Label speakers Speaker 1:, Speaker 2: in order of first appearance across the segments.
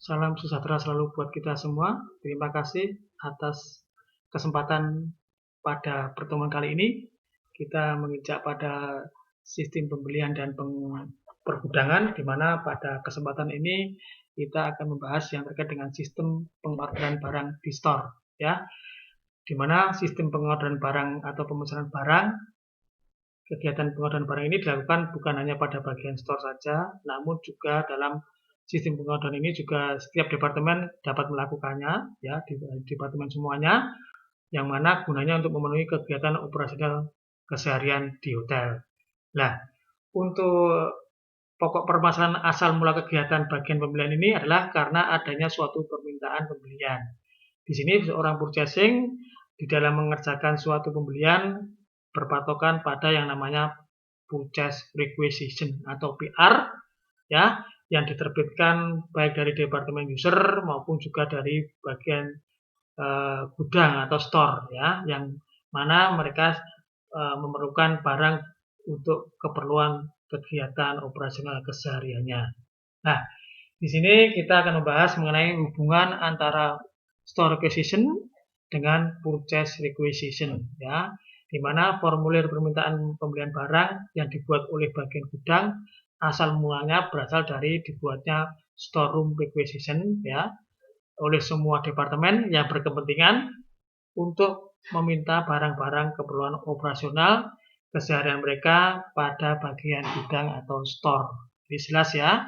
Speaker 1: Salam sejahtera selalu buat kita semua. Terima kasih atas kesempatan pada pertemuan kali ini. Kita menginjak pada sistem pembelian dan pergudangan, di mana pada kesempatan ini kita akan membahas yang terkait dengan sistem pengorderan barang di store, ya. Di mana sistem pengorderan barang atau pemesanan barang, kegiatan pengorderan barang ini dilakukan bukan hanya pada bagian store saja, namun juga dalam sistem pengorderan ini juga setiap departemen dapat melakukannya, ya, di departemen semuanya, yang mana gunanya untuk memenuhi kegiatan operasional keseharian di hotel. Nah, untuk pokok permasalahan asal mula kegiatan bagian pembelian ini adalah karena adanya suatu permintaan pembelian. Di sini seorang purchasing di dalam mengerjakan suatu pembelian berpatokan pada yang namanya purchase requisition atau PR, ya, yang diterbitkan baik dari departemen user maupun juga dari bagian gudang atau store, ya, yang mana mereka memerlukan barang untuk keperluan kegiatan operasional kesehariannya. Nah, di sini kita akan membahas mengenai hubungan antara store requisition dengan purchase requisition, ya, di mana formulir permintaan pembelian barang yang dibuat oleh bagian gudang asal mulanya berasal dari dibuatnya storeroom requisition, ya, oleh semua departemen yang berkepentingan untuk meminta barang-barang keperluan operasional keseharian mereka pada bagian gudang atau store. Jadi jelas ya,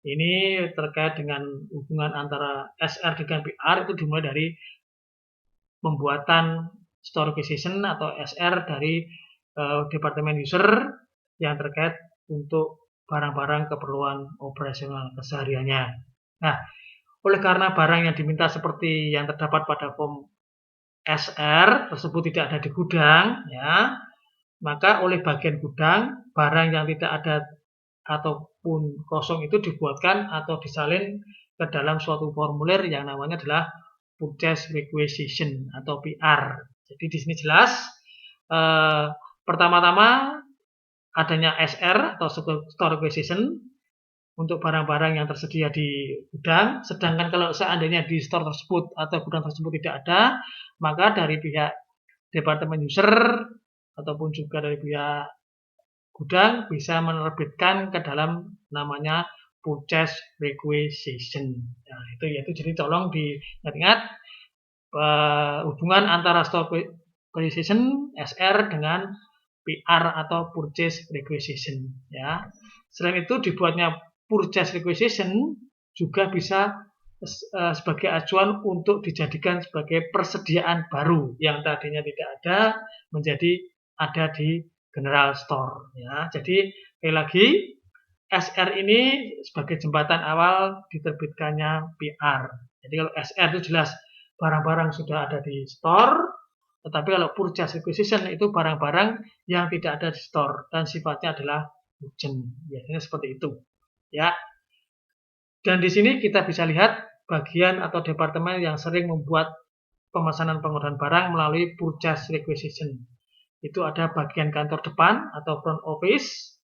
Speaker 1: ini terkait dengan hubungan antara SR dengan PR itu dimulai dari pembuatan store requisition atau SR dari departemen user yang terkait untuk barang-barang keperluan operasional kesehariannya. Nah, oleh karena barang yang diminta seperti yang terdapat pada form SR tersebut tidak ada di gudang, ya, maka oleh bagian gudang barang yang tidak ada ataupun kosong itu dibuatkan atau disalin ke dalam suatu formulir yang namanya adalah purchase requisition atau PR. Jadi di sini jelas pertama-tama adanya SR atau store requisition untuk barang-barang yang tersedia di gudang, sedangkan kalau seandainya di store tersebut atau gudang tersebut tidak ada, maka dari pihak departemen user ataupun juga dari pihak gudang bisa menerbitkan ke dalam namanya purchase requisition. Nah, itu yaitu jadi tolong diingat-ingat hubungan antara store requisition SR dengan PR atau purchase requisition, ya. Selain itu dibuatnya purchase requisition juga bisa sebagai acuan untuk dijadikan sebagai persediaan baru yang tadinya tidak ada menjadi ada di general store, ya. Jadi sekali lagi SR ini sebagai jembatan awal diterbitkannya PR. Jadi kalau SR itu jelas barang-barang sudah ada di store, tetapi kalau purchase requisition itu barang-barang yang tidak ada di store dan sifatnya adalah urgent. Biasanya seperti itu, ya. Dan di sini kita bisa lihat bagian atau departemen yang sering membuat pemesanan pengorderan barang melalui purchase requisition. Itu ada bagian kantor depan atau front office,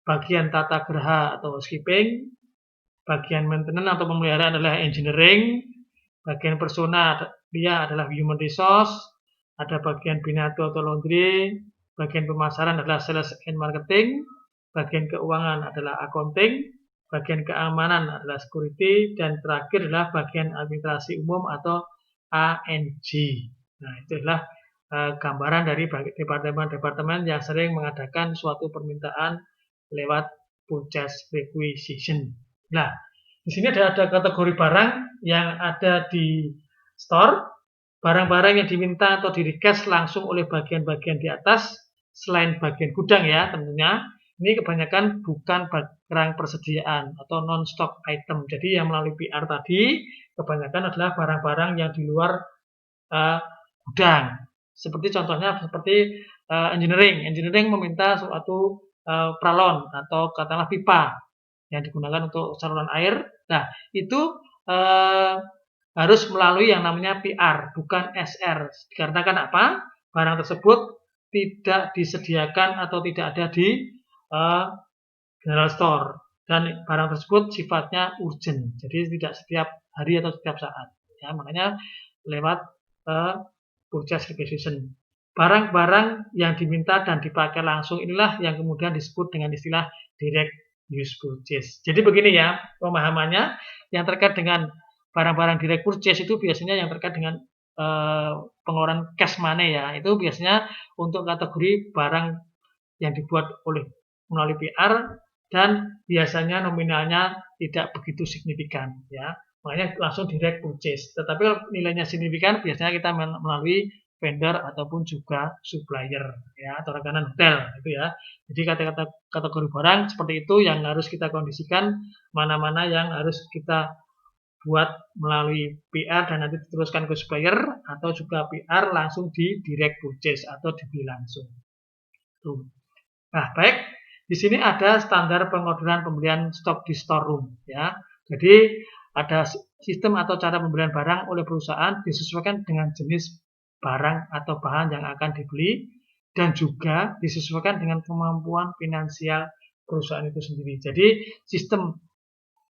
Speaker 1: bagian tata geraha atau housekeeping, bagian maintenance atau pemeliharaan adalah engineering, bagian persona dia adalah human resource, ada bagian binato atau laundry, bagian pemasaran adalah sales and marketing, bagian keuangan adalah accounting, bagian keamanan adalah security, dan terakhir adalah bagian administrasi umum atau ANG. Nah, itu adalah gambaran dari departemen-departemen yang sering mengadakan suatu permintaan lewat purchase requisition. Nah, di sini ada kategori barang yang ada di store, barang-barang yang diminta atau di request langsung oleh bagian-bagian di atas selain bagian gudang, ya, tentunya. Ini kebanyakan bukan barang persediaan atau non-stock item. Jadi yang melalui PR tadi kebanyakan adalah barang-barang yang di luar gudang. Seperti contohnya seperti engineering. Engineering meminta suatu pralon atau katakanlah pipa yang digunakan untuk saluran air. Nah, itu harus melalui yang namanya PR, bukan SR. Dikarenakan apa? Barang tersebut tidak disediakan atau tidak ada di general store. dan barang tersebut sifatnya urgent, jadi tidak setiap hari atau setiap saat. Ya, makanya lewat purchase requisition. Barang-barang yang diminta dan dipakai langsung inilah yang kemudian disebut dengan istilah direct use purchase. Jadi begini ya pemahamannya, yang terkait dengan barang-barang direct purchase itu biasanya yang terkait dengan pengeluaran cash money ya, itu biasanya untuk kategori barang yang dibuat melalui PR dan biasanya nominalnya tidak begitu signifikan ya. Makanya langsung direct purchase. Tetapi kalau nilainya signifikan biasanya kita melalui vendor ataupun juga supplier ya, atau rekanan hotel itu ya. Jadi kategori barang seperti itu yang harus kita kondisikan, mana-mana yang harus kita buat melalui PR dan nanti diteruskan ke supplier, atau juga PR langsung di direct purchase atau dibeli langsung. Tuh. Nah, baik, di sini ada standar pengorderan pembelian stok di storeroom ya. Jadi ada sistem atau cara pembelian barang oleh perusahaan disesuaikan dengan jenis barang atau bahan yang akan dibeli dan juga disesuaikan dengan kemampuan finansial perusahaan itu sendiri. Jadi sistem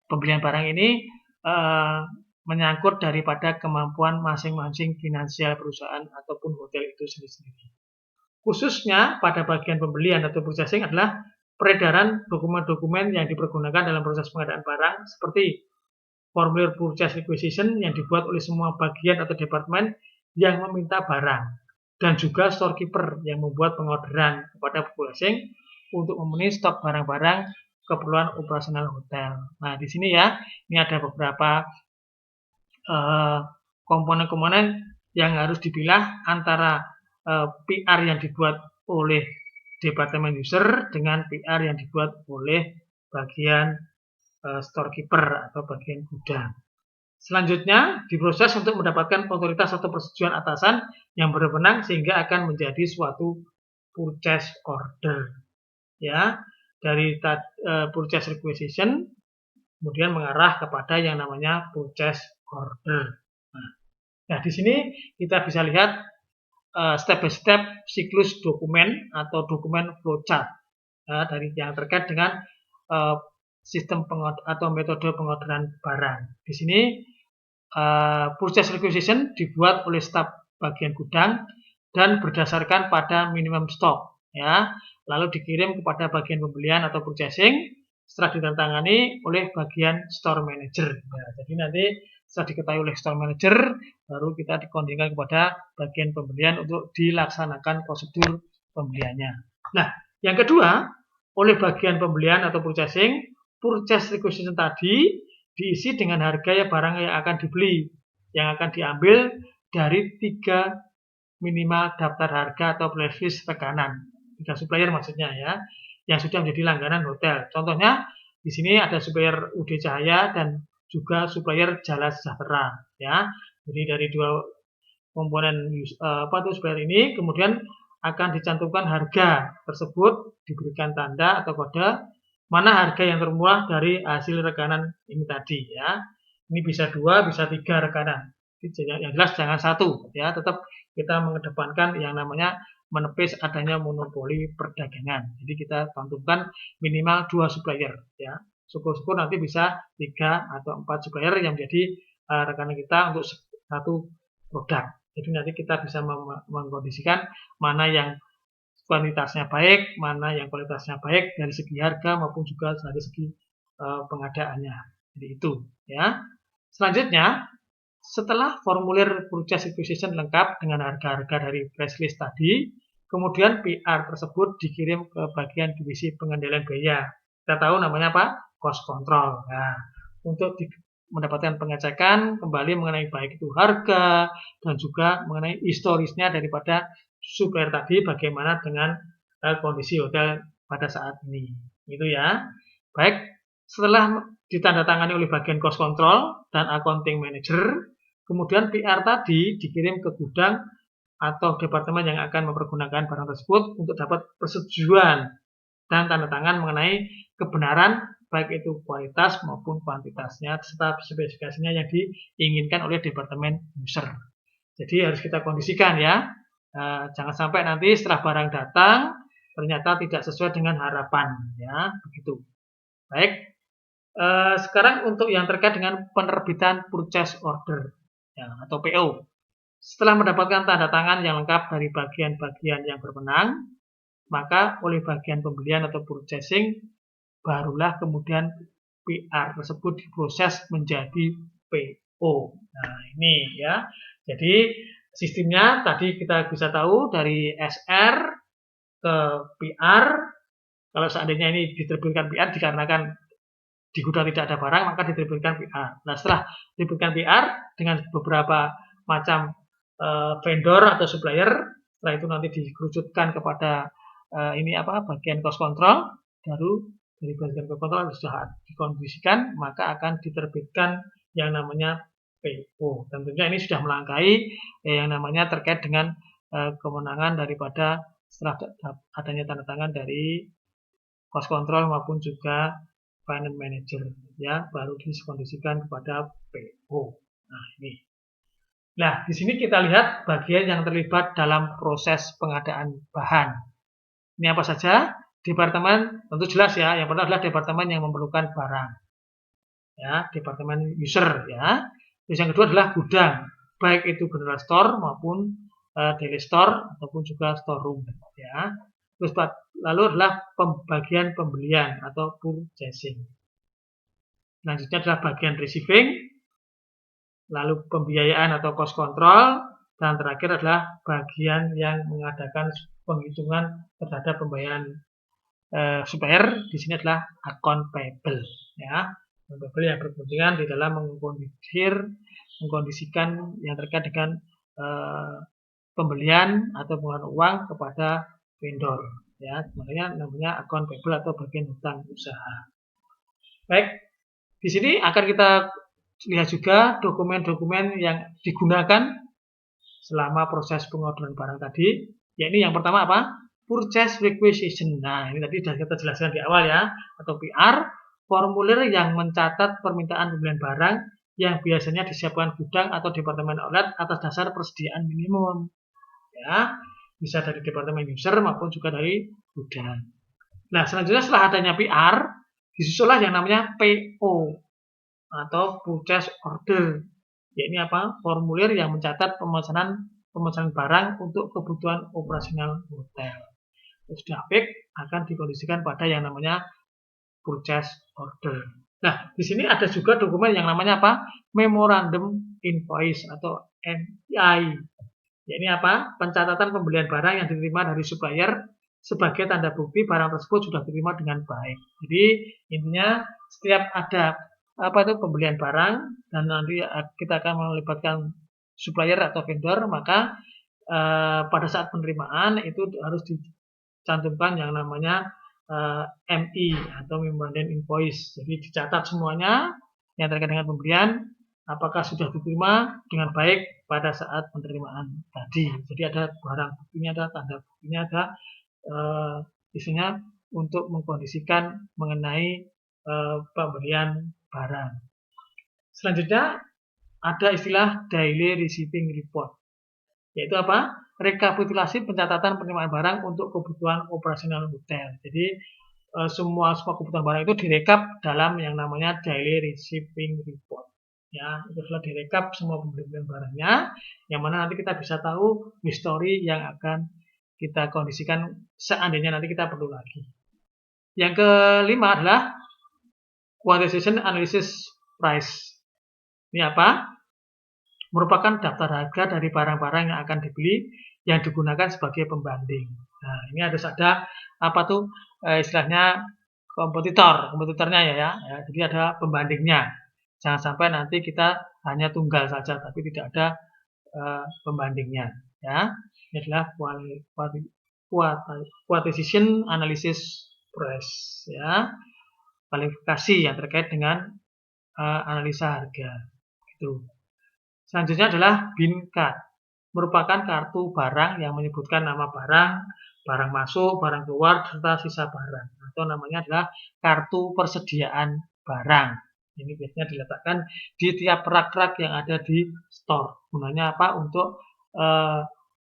Speaker 1: pembelian barang ini menyangkut daripada kemampuan masing-masing finansial perusahaan ataupun hotel itu sendiri. Khususnya pada bagian pembelian atau purchasing adalah peredaran dokumen-dokumen yang dipergunakan dalam proses pengadaan barang seperti formulir purchase requisition yang dibuat oleh semua bagian atau departemen yang meminta barang dan juga storekeeper yang membuat pengorderan kepada purchasing untuk memenuhi stok barang-barang keperluan operasional hotel. Nah, di sini ya, ini ada beberapa komponen-komponen yang harus dipilah antara PR yang dibuat oleh departemen user dengan PR yang dibuat oleh bagian storekeeper atau bagian gudang. Selanjutnya diproses untuk mendapatkan otoritas atau persetujuan atasan yang berwenang sehingga akan menjadi suatu purchase order. Ya, dari purchase requisition kemudian mengarah kepada yang namanya purchase order. Nah, di sini kita bisa lihat step by step siklus dokumen atau dokumen flowchart dari yang terkait dengan sistem atau metode pengorderan barang. Di sini purchase requisition dibuat oleh staf bagian gudang dan berdasarkan pada minimum stok ya, lalu dikirim kepada bagian pembelian atau purchasing setelah ditandatangani oleh bagian store manager. Nah, jadi nanti setelah diketahui oleh store manager baru kita dikondisikan kepada bagian pembelian untuk dilaksanakan prosedur pembeliannya. Nah, yang kedua, oleh bagian pembelian atau purchasing, purchase requisition tadi diisi dengan harga ya barang yang akan dibeli, yang akan diambil dari 3 minimal daftar harga atau price rekanan, 3 supplier maksudnya ya, yang sudah menjadi langganan hotel. Contohnya di sini ada supplier UD Cahaya dan juga supplier Jala Sejahtera ya. Jadi dari 2 komponen supplier ini kemudian akan dicantumkan harga tersebut, diberikan tanda atau kode mana harga yang termurah dari hasil rekanan ini tadi ya. Ini bisa 2, bisa 3 rekanan. Yang jelas jangan 1 ya, tetap kita mengedepankan yang namanya menepis adanya monopoli perdagangan. Jadi kita cantumkan minimal 2 supplier ya. Syukur-syukur nanti bisa 3 atau 4 supplier yang menjadi rekanan kita untuk satu produk. Jadi nanti kita bisa mengkondisikan mana yang kuantitasnya baik, mana yang kualitasnya baik dari segi harga maupun juga dari segi pengadaannya. Jadi itu ya. Selanjutnya, setelah formulir purchase requisition lengkap dengan harga-harga dari price list tadi, kemudian PR tersebut dikirim ke bagian divisi pengendalian biaya. Kita tahu namanya apa? Cost control. Nah, untuk mendapatkan pengecekan kembali mengenai baik itu harga dan juga mengenai historisnya daripada supplier tadi bagaimana dengan kondisi hotel pada saat ini. Itu ya. Baik, setelah ditandatangani oleh bagian cost control dan accounting manager, kemudian PR tadi dikirim ke gudang atau departemen yang akan mempergunakan barang tersebut untuk dapat persetujuan dan tanda tangan mengenai kebenaran baik itu kualitas maupun kuantitasnya serta spesifikasinya yang diinginkan oleh departemen user. Jadi harus kita kondisikan ya. Jangan sampai nanti setelah barang datang ternyata tidak sesuai dengan harapan ya, begitu. Baik, Sekarang untuk yang terkait dengan penerbitan purchase order ya, atau PO. Setelah mendapatkan tanda tangan yang lengkap dari bagian-bagian yang berwenang, maka oleh bagian pembelian atau purchasing, barulah kemudian PR tersebut diproses menjadi PO. Nah, ini ya. Jadi sistemnya tadi kita bisa tahu dari SR ke PR. Kalau seandainya ini diterbitkan PR dikarenakan di gudang tidak ada barang, maka diterbitkan PR. Nah, setelah diterbitkan PR dengan beberapa macam vendor atau supplier, setelah itu nanti dikerucutkan kepada bagian cost control, baru dari bagian cost control sudah dikondisikan, maka akan diterbitkan yang namanya PO. Tentunya ini sudah melangkahi yang namanya terkait dengan kewenangan daripada setelah adanya tanda tangan dari cost control maupun juga finance manager ya, baru dikondisikan kepada PO. Nah, ini. Nah, di sini kita lihat bagian yang terlibat dalam proses pengadaan bahan. Ini apa saja? Departemen tentu jelas ya. Yang pertama adalah departemen yang memerlukan barang. Ya, departemen user ya. Terus yang kedua adalah gudang, baik itu general store maupun daily store ataupun juga storeroom ya. Terus lalu adalah pembagian pembelian atau purchasing. Selanjutnya adalah bagian receiving, lalu pembiayaan atau cost control, dan terakhir adalah bagian yang mengadakan penghitungan terhadap pembayaran supplier. Di sini adalah account payable ya. Account payable yang berkepentingan di dalam mengkondisikan yang terkait dengan pembelian atau pengeluaran uang kepada vendor ya. Makanya namanya account payable atau bagian hutang usaha. Baik, di sini akan kita lihat juga dokumen-dokumen yang digunakan selama proses pengorderan barang tadi. Yakni yang pertama apa? Purchase requisition. Nah, ini tadi sudah kita jelaskan di awal ya, atau PR, formulir yang mencatat permintaan pembelian barang yang biasanya disiapkan gudang atau departemen outlet atas dasar persediaan minimum. Ya, bisa dari departemen user maupun juga dari gudang. Nah, selanjutnya setelah adanya PR, disusullah yang namanya PO atau purchase order. Yakni apa? Formulir yang mencatat pemesanan barang untuk kebutuhan operasional hotel. Sudah fix akan dikondisikan pada yang namanya purchase order. Nah, di sini ada juga dokumen yang namanya apa? Memorandum invoice atau MI. Yakni apa? Pencatatan pembelian barang yang diterima dari supplier sebagai tanda bukti barang tersebut sudah diterima dengan baik. Jadi intinya setiap ada pembelian barang dan nanti kita akan melibatkan supplier atau vendor, maka pada saat penerimaan itu harus dicantumkan yang namanya MI atau Memorandum Invoice. Jadi dicatat semuanya yang terkait dengan pembelian, apakah sudah diterima dengan baik pada saat penerimaan tadi. Jadi ada barang buktinya, ada tanda buktinya, ada isinya untuk mengkondisikan mengenai pembelian barang. Selanjutnya ada istilah daily receiving report, yaitu apa? Rekapitulasi pencatatan penerimaan barang untuk kebutuhan operasional hotel. Jadi semua kebutuhan barang itu direkap dalam yang namanya daily receiving report. Ya, itu adalah direkap semua pembelian barangnya, yang mana nanti kita bisa tahu history yang akan kita kondisikan seandainya nanti kita perlu lagi. Yang kelima adalah quantization analysis price. Ini apa? Merupakan daftar harga dari barang-barang yang akan dibeli yang digunakan sebagai pembanding. Nah, ini harus ada istilahnya kompetitornya ya. Jadi ada pembandingnya. Jangan sampai nanti kita hanya tunggal saja tapi tidak ada pembandingnya ya. Ini adalah quantization analysis price ya. Kualifikasi yang terkait dengan analisa harga. Itu. Selanjutnya adalah bin card. Merupakan kartu barang yang menyebutkan nama barang, barang masuk, barang keluar, serta sisa barang. Atau namanya adalah kartu persediaan barang. Ini biasanya diletakkan di tiap rak-rak yang ada di store. Gunanya apa? Untuk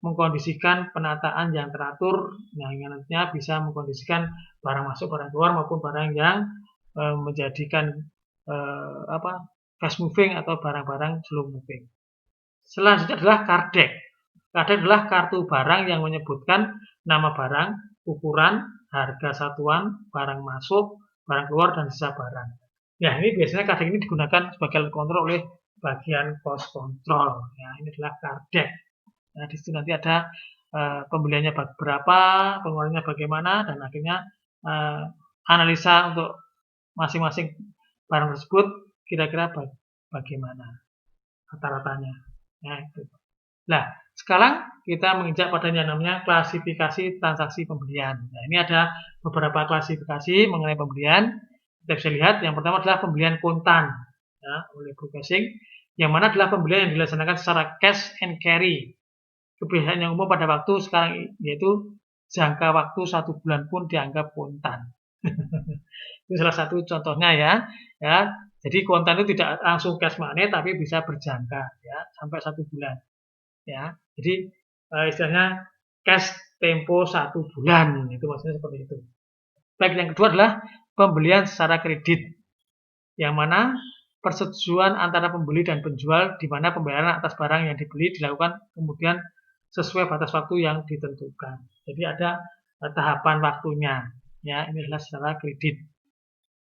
Speaker 1: mengkondisikan penataan yang teratur, yang nantinya bisa mengkondisikan barang masuk, barang keluar, maupun barang yang menjadikan fast moving atau barang-barang slow moving. Selanjutnya adalah cardek. Cardek adalah kartu barang yang menyebutkan nama barang, ukuran, harga satuan, barang masuk, barang keluar, dan sisa barang. Ya, ini biasanya cardek ini digunakan sebagai alat kontrol oleh bagian cost control. Ya, ini adalah cardek. Nah, di situ nanti ada pembeliannya berapa, pengeluarannya bagaimana, dan akhirnya analisa untuk masing-masing barang tersebut kira-kira bagaimana rata-ratanya. Nah, itu. Nah, sekarang kita menginjak pada yang namanya klasifikasi transaksi pembelian. Nah, ini ada beberapa klasifikasi mengenai pembelian. Kita bisa lihat, yang pertama adalah pembelian kontan ya, oleh broadcasting, yang mana adalah pembelian yang dilaksanakan secara cash and carry. Kebiasaan yang umum pada waktu sekarang yaitu jangka waktu 1 bulan pun dianggap kontan. Itu salah satu contohnya ya. Jadi kontan itu tidak langsung cash money tapi bisa berjangka ya sampai 1 bulan. Ya. Jadi istilahnya cash tempo 1 bulan itu maksudnya seperti itu. Baik, yang kedua adalah pembelian secara kredit. Yang mana persetujuan antara pembeli dan penjual di mana pembayaran atas barang yang dibeli dilakukan kemudian sesuai batas waktu yang ditentukan. Jadi ada tahapan waktunya. Ya, ini adalah secara kredit.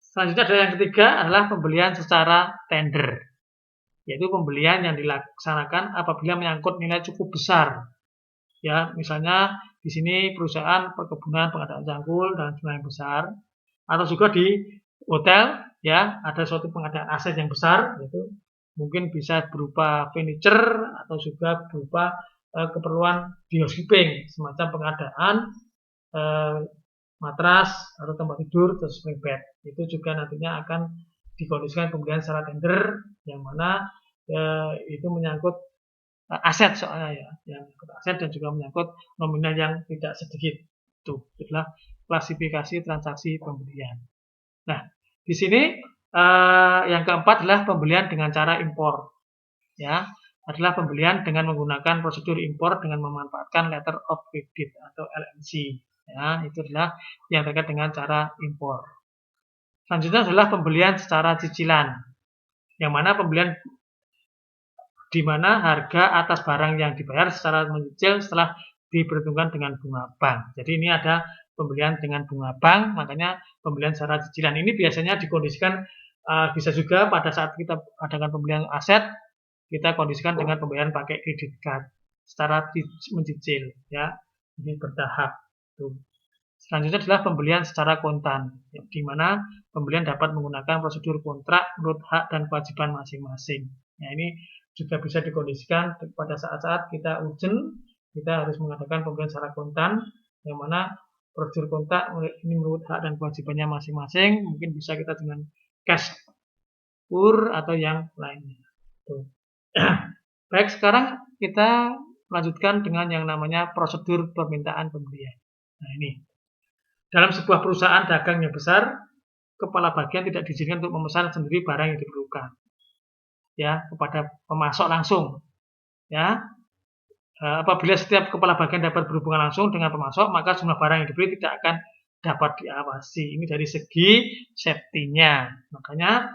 Speaker 1: Selanjutnya ada yang ketiga adalah pembelian secara tender, yaitu pembelian yang dilaksanakan apabila menyangkut nilai cukup besar. Ya, misalnya di sini perusahaan perkebunan pengadaan cangkul dan jumlah yang besar, atau juga di hotel ya ada suatu pengadaan aset yang besar, yaitu mungkin bisa berupa furniture atau juga berupa keperluan housekeeping, semacam pengadaan matras atau tempat tidur atau spring bed. Itu juga nantinya akan dikondisikan pembelian secara tender yang mana itu menyangkut aset soalnya ya, yang menyangkut aset dan juga menyangkut nominal yang tidak sedikit. Itu adalah klasifikasi transaksi pembelian. Nah, di sini yang keempat adalah pembelian dengan cara impor. Ya, adalah pembelian dengan menggunakan prosedur impor dengan memanfaatkan letter of credit atau LNC. Ya, itu adalah yang terkait dengan cara impor. Selanjutnya adalah pembelian secara cicilan, yang mana pembelian di mana harga atas barang yang dibayar secara mencicil setelah diperhitungkan dengan bunga bank. Jadi ini ada pembelian dengan bunga bank, makanya pembelian secara cicilan ini biasanya dikondisikan bisa juga pada saat kita adakan pembelian aset, kita kondisikan dengan pembayaran pakai kredit card secara mencicil ya, ini bertahap. Selanjutnya adalah pembelian secara kontan, di mana pembelian dapat menggunakan prosedur kontrak menurut hak dan kewajiban masing-masing. Nah, ini juga bisa dikondisikan pada saat-saat kita urgent, kita harus mengadakan pembelian secara kontan, yang mana prosedur kontrak ini menurut hak dan kewajibannya masing-masing, mungkin bisa kita dengan cash pur atau yang lainnya. Baik, sekarang kita lanjutkan dengan yang namanya prosedur permintaan pembelian. Nah, ini. Dalam sebuah perusahaan dagang yang besar, kepala bagian tidak diizinkan untuk memesan sendiri barang yang diperlukan. Ya, kepada pemasok langsung. Ya. Apabila setiap kepala bagian dapat berhubungan langsung dengan pemasok, maka jumlah barang yang dibeli tidak akan dapat diawasi. Ini dari segi safety-nya. Makanya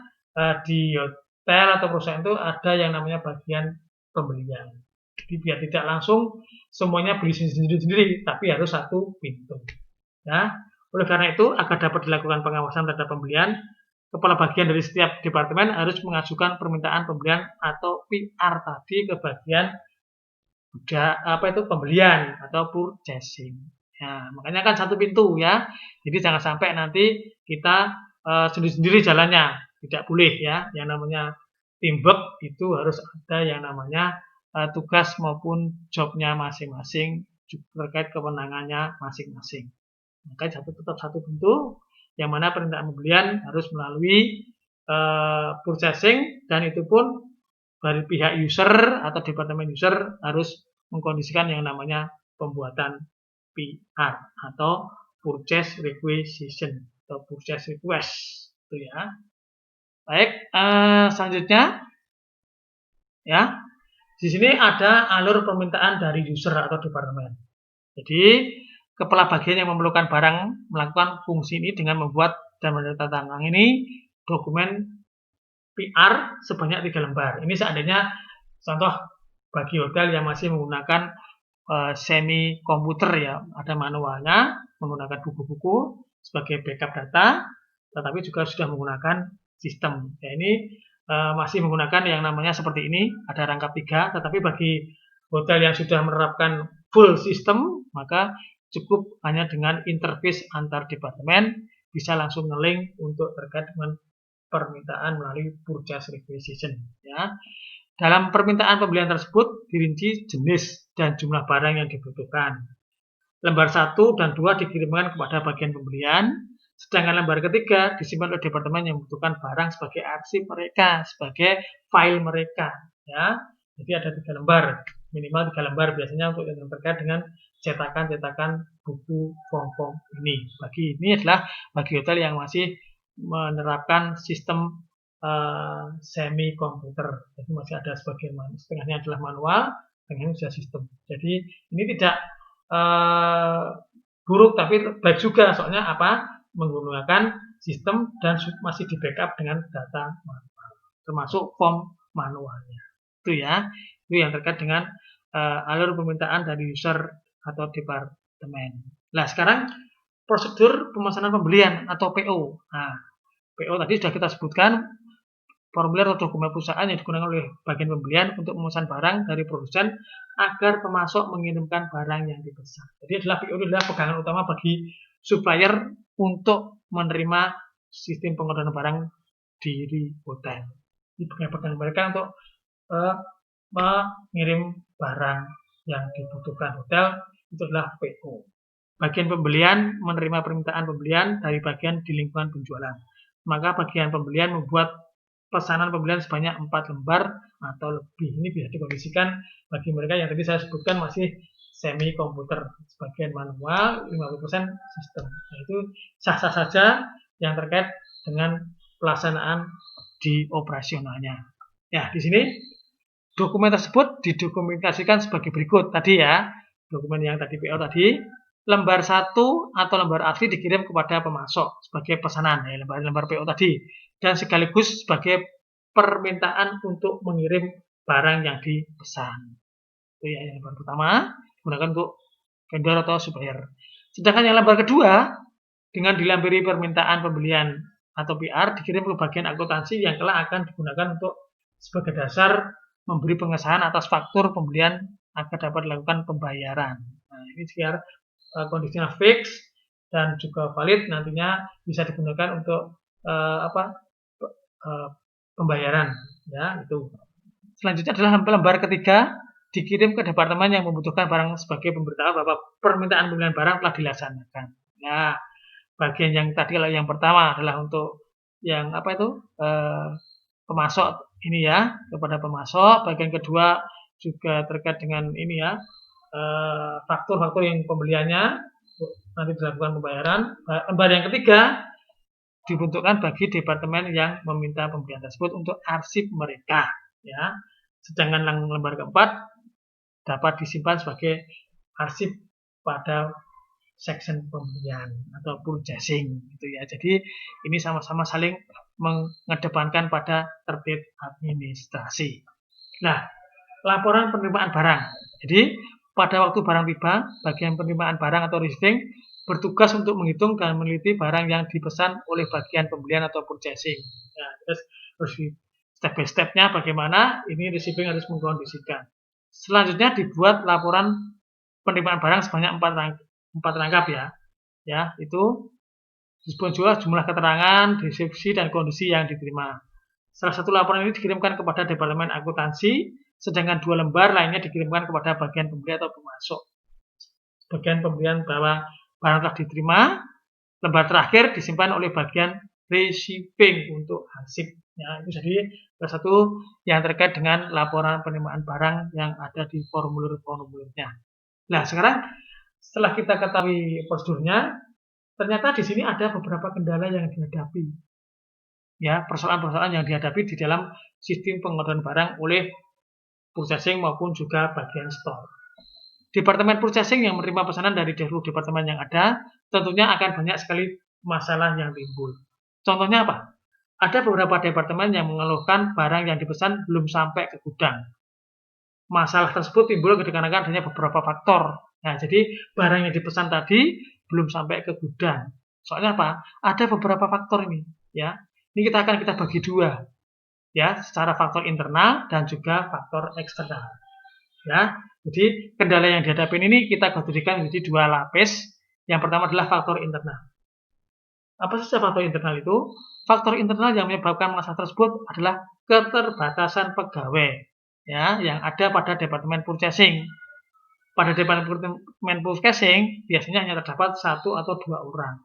Speaker 1: di hotel atau perusahaan itu ada yang namanya bagian pembelian. Jadi biar tidak langsung semuanya beli sendiri-sendiri, tapi harus satu pintu. Ya, oleh karena itu, agar dapat dilakukan pengawasan terhadap pembelian, kepala bagian dari setiap departemen harus mengajukan permintaan pembelian atau PR tadi ke bagian pembelian atau purchasing. Ya, makanya kan satu pintu ya. Jadi jangan sampai nanti kita sendiri-sendiri jalannya, tidak boleh ya. Yang namanya teamwork itu harus ada yang namanya tugas maupun jobnya masing-masing terkait kewenangannya masing-masing. Maka tetap satu pintu, yang mana permintaan pembelian harus melalui purchasing, dan itu pun dari pihak user atau departemen user harus mengkondisikan yang namanya pembuatan PR atau purchase requisition atau purchase request, itu ya. Baik, selanjutnya ya. Di sini ada alur permintaan dari user atau departemen. Jadi kepala bagian yang memerlukan barang melakukan fungsi ini dengan membuat dan menandatangani ini dokumen PR sebanyak 3 lembar. Ini seandainya contoh bagi hotel yang masih menggunakan semi komputer ya, ada manualnya, menggunakan buku-buku sebagai backup data, tetapi juga sudah menggunakan sistem. Ya, ini masih menggunakan yang namanya seperti ini, ada rangkap 3, tetapi bagi hotel yang sudah menerapkan full sistem, maka cukup hanya dengan interface antar departemen, bisa langsung nge-link untuk terkait dengan permintaan melalui purchase requisition. Ya. Dalam permintaan pembelian tersebut dirinci jenis dan jumlah barang yang dibutuhkan. Lembar 1 dan 2 dikirimkan kepada bagian pembelian, sedangkan lembar ketiga disimpan oleh departemen yang membutuhkan barang sebagai arsip mereka, sebagai file mereka. Ya. Jadi ada 3 lembar, minimal 3 lembar biasanya untuk yang terkait dengan cetakan-cetakan buku form-form ini. Ini adalah bagi hotel yang masih menerapkan sistem semi komputer. Jadi masih ada sebagian setengahnya adalah manual, setengahnya sudah sistem. Jadi ini tidak buruk tapi baik juga, soalnya apa? Menggunakan sistem dan masih di backup dengan data manual, termasuk form manualnya. Itu ya, itu yang terkait dengan alur permintaan dari user atau departemen. Nah, sekarang prosedur pemesanan pembelian atau PO. Nah, PO tadi sudah kita sebutkan, formulir atau dokumen perusahaan yang digunakan oleh bagian pembelian untuk memesan barang dari produsen agar pemasok mengirimkan barang yang dipesan. Jadi adalah PO adalah pegangan utama bagi supplier untuk menerima sistem pengorderan barang di hotel. Ini pegangan mereka untuk mengirim barang yang dibutuhkan hotel, itu adalah PO. Bagian pembelian menerima permintaan pembelian dari bagian di lingkungan penjualan. Maka bagian pembelian membuat pesanan pembelian sebanyak 4 lembar atau lebih. Ini bisa dikondisikan bagi mereka yang tadi saya sebutkan masih semi komputer, sebagian manual, 50% sistem. Itu sah-sah saja yang terkait dengan pelaksanaan di operasionalnya. Ya, di sini dokumen tersebut didokumentasikan sebagai berikut tadi ya. Dokumen yang tadi PO tadi, lembar 1 atau lembar asli dikirim kepada pemasok sebagai pesanan ya, lembar PO tadi, dan sekaligus sebagai permintaan untuk mengirim barang yang dipesan. Itu ya yang lembar pertama, digunakan untuk vendor atau supplier. Sedangkan yang lembar kedua dengan dilampiri permintaan pembelian atau PR dikirim ke bagian akuntansi yang kelak akan digunakan untuk sebagai dasar memberi pengesahan atas faktur pembelian agar dapat dilakukan pembayaran. Nah, ini biar kondisinya fix dan juga valid, nantinya bisa digunakan untuk pembayaran ya. Itu selanjutnya adalah lembar ketiga dikirim ke departemen yang membutuhkan barang sebagai pemberitahuan bahwa permintaan pembelian barang telah dilaksanakan. Nah, bagian yang tadi kalau yang pertama adalah untuk yang pemasok ini ya, kepada pemasok. Bagian kedua juga terkait dengan ini ya, faktur-faktur yang pembeliannya nanti dilakukan pembayaran. Lembar yang ketiga dibentukkan bagi departemen yang meminta pembelian tersebut untuk arsip mereka ya. Sedangkan lembar keempat dapat disimpan sebagai arsip pada section pembelian atau purchasing gitu ya. Jadi ini sama-sama saling mengedepankan pada tertib administrasi. Nah, laporan penerimaan barang. Jadi pada waktu barang tiba, bagian penerimaan barang atau receiving bertugas untuk menghitung dan meneliti barang yang dipesan oleh bagian pembelian atau purchasing. Nah, terus step by step-nya bagaimana, ini receiving harus mengkondisikan. Selanjutnya dibuat laporan penerimaan barang sebanyak 4 rangkap ya. Ya, itu disebut juga jumlah keterangan, deskripsi dan kondisi yang diterima. Salah satu laporan ini dikirimkan kepada departemen akuntansi, sedangkan 2 lembar lainnya dikirimkan kepada bagian pembeli atau pemasok. Bagian pembelian bahwa barang telah diterima, lembar terakhir disimpan oleh bagian receiving untuk arsip. Ya, itu jadi salah satu yang terkait dengan laporan penerimaan barang yang ada di formulir-formulirnya. Nah, sekarang setelah kita ketahui prosedurnya, ternyata di sini ada beberapa kendala yang dihadapi. Ya, persoalan-persoalan yang dihadapi di dalam sistem pengorderan barang oleh purchasing maupun juga bagian store. Departemen purchasing yang menerima pesanan dari seluruh departemen yang ada, tentunya akan banyak sekali masalah yang timbul. Contohnya apa? Ada beberapa departemen yang mengeluhkan barang yang dipesan belum sampai ke gudang. Masalah tersebut timbul dikarenakan adanya beberapa faktor. Nah, jadi barang yang dipesan tadi belum sampai ke gudang. Soalnya apa? Ada beberapa faktor ini, ya. Ini kita bagi dua, ya, secara faktor internal dan juga faktor eksternal. Ya, jadi kendala yang dihadapi ini kita kategorikan menjadi dua lapis. Yang pertama adalah faktor internal. Apa saja faktor internal itu? Faktor internal yang menyebabkan masalah tersebut adalah keterbatasan pegawai, ya, yang ada pada departemen purchasing. Pada departemen purchasing biasanya hanya terdapat 1 atau 2 orang,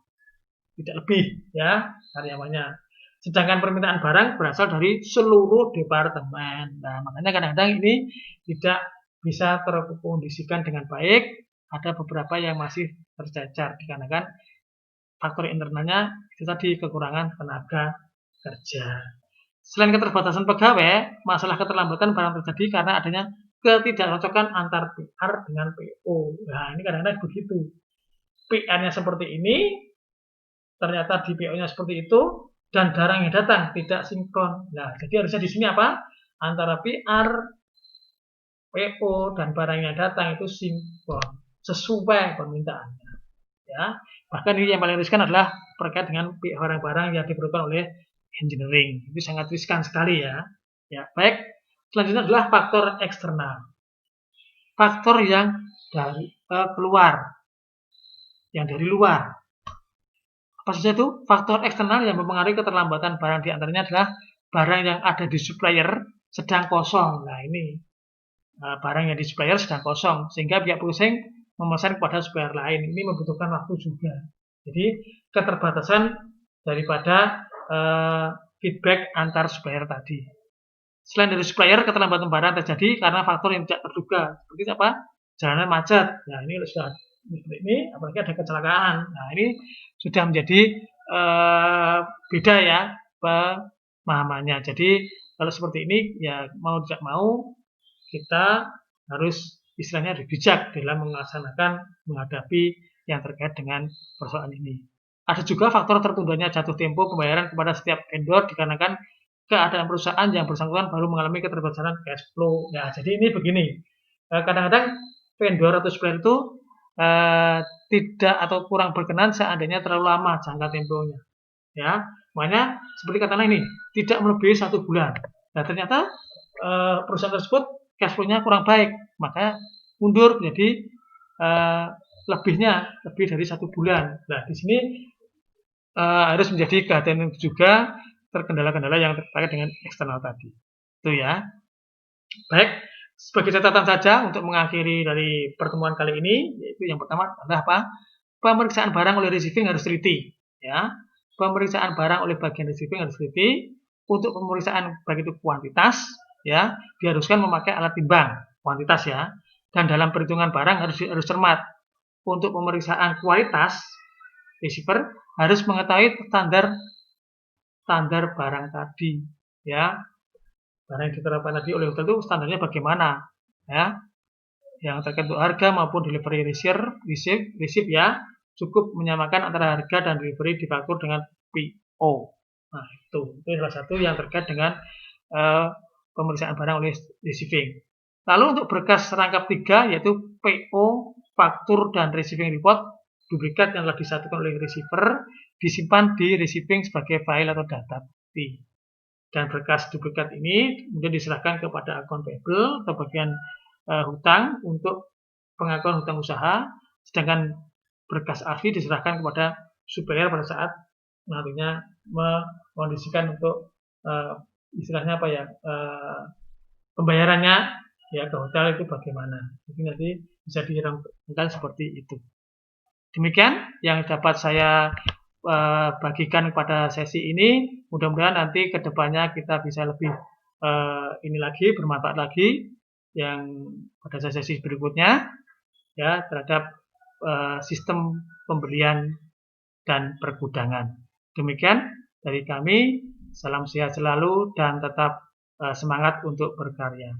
Speaker 1: tidak lebih, ya, karyawannya. Sedangkan permintaan barang berasal dari seluruh departemen. Nah, makanya kadang-kadang ini tidak bisa terkondisikan dengan baik. Ada beberapa yang masih tercecer dikarenakan faktor internalnya itu tadi kekurangan tenaga kerja. Selain keterbatasan pegawai, masalah keterlambatan barang terjadi karena adanya ketidakcocokan antar PR dengan PO. Nah, ini kadang-kadang begitu. PR-nya seperti ini, ternyata di PO-nya seperti itu, dan barang yang datang tidak sinkron. Nah, jadi harusnya di sini apa? Antara PR, PO, dan barang yang datang itu sinkron, sesuai permintaannya. Ya, bahkan ini yang paling riskan adalah terkait dengan barang-barang yang diperlukan oleh engineering. Itu sangat riskan sekali ya. Ya, baik. Selanjutnya adalah faktor eksternal. Faktor yang dari keluar, yang dari luar. Apa saja itu? Faktor eksternal yang mempengaruhi keterlambatan barang diantaranya adalah barang yang ada di supplier sedang kosong. Nah, ini barang yang di supplier sedang kosong, sehingga pihak perusahaan memesan kepada supplier lain. Ini membutuhkan waktu juga. Jadi keterbatasan daripada feedback antar supplier tadi. Selain dari supplier, keterlambatan barang terjadi karena faktor yang tidak terduga. Seperti apa? Jalanan macet. Nah, ini sudah seperti ini, apalagi ada kecelakaan. Nah, ini sudah menjadi beda ya pemahamannya. Jadi kalau seperti ini ya mau tidak mau kita harus istilahnya bijak dalam melaksanakan menghadapi yang terkait dengan persoalan ini. Ada juga faktor tertundanya jatuh tempo pembayaran kepada setiap vendor dikarenakan keadaan perusahaan yang bersangkutan baru mengalami keterbatasan cash flow. Ya, jadi ini begini. Kadang-kadang vendor atau supplier itu tidak atau kurang berkenan seandainya terlalu lama jangka temponya. Ya, makanya seperti katakanlah ini tidak melebihi 1 bulan. Nah, ternyata perusahaan tersebut cash flow-nya kurang baik, maka mundur menjadi lebih dari 1 bulan. Nah, di sini harus menjadi kehatian juga terkendala-kendala yang terkait dengan eksternal tadi. Itu ya. Baik, sebagai catatan saja untuk mengakhiri dari pertemuan kali ini, yaitu yang pertama adalah apa? Pemeriksaan barang oleh receiving harus teliti, ya. Pemeriksaan barang oleh bagian receiving harus teliti. Untuk pemeriksaan baik itu kuantitas, ya, diharuskan memakai alat timbang kuantitas ya. Dan dalam perhitungan barang harus cermat. Untuk pemeriksaan kualitas, receiver harus mengetahui standar barang tadi, ya. Barang yang diterapkan tadi oleh hotel itu standarnya bagaimana, ya. Yang terkait untuk harga maupun delivery receipt ya, cukup menyamakan antara harga dan delivery difaktur dengan PO. Nah, itu salah satu yang terkait dengan pemeriksaan barang oleh receiving. Lalu untuk berkas rangkap 3 yaitu PO, faktur, dan receiving report, duplikat yang telah disatukan oleh receiver disimpan di receiving sebagai file atau data bukti. Dan berkas duplikat ini kemudian diserahkan kepada akun payable atau bagian hutang untuk pengakuan hutang usaha, sedangkan berkas asli diserahkan kepada supplier pada saat nantinya mengkondisikan untuk istilahnya apa ya, pembayarannya ya ke hotel itu bagaimana. Jadi nanti bisa dirancangkan seperti itu. Demikian yang dapat saya bagikan pada sesi ini. Mudah-mudahan nanti kedepannya kita bisa lebih ini lagi bermanfaat lagi yang pada sesi berikutnya ya terhadap sistem pembelian dan pergudangan. Demikian dari kami, salam sehat selalu dan tetap semangat untuk berkarya.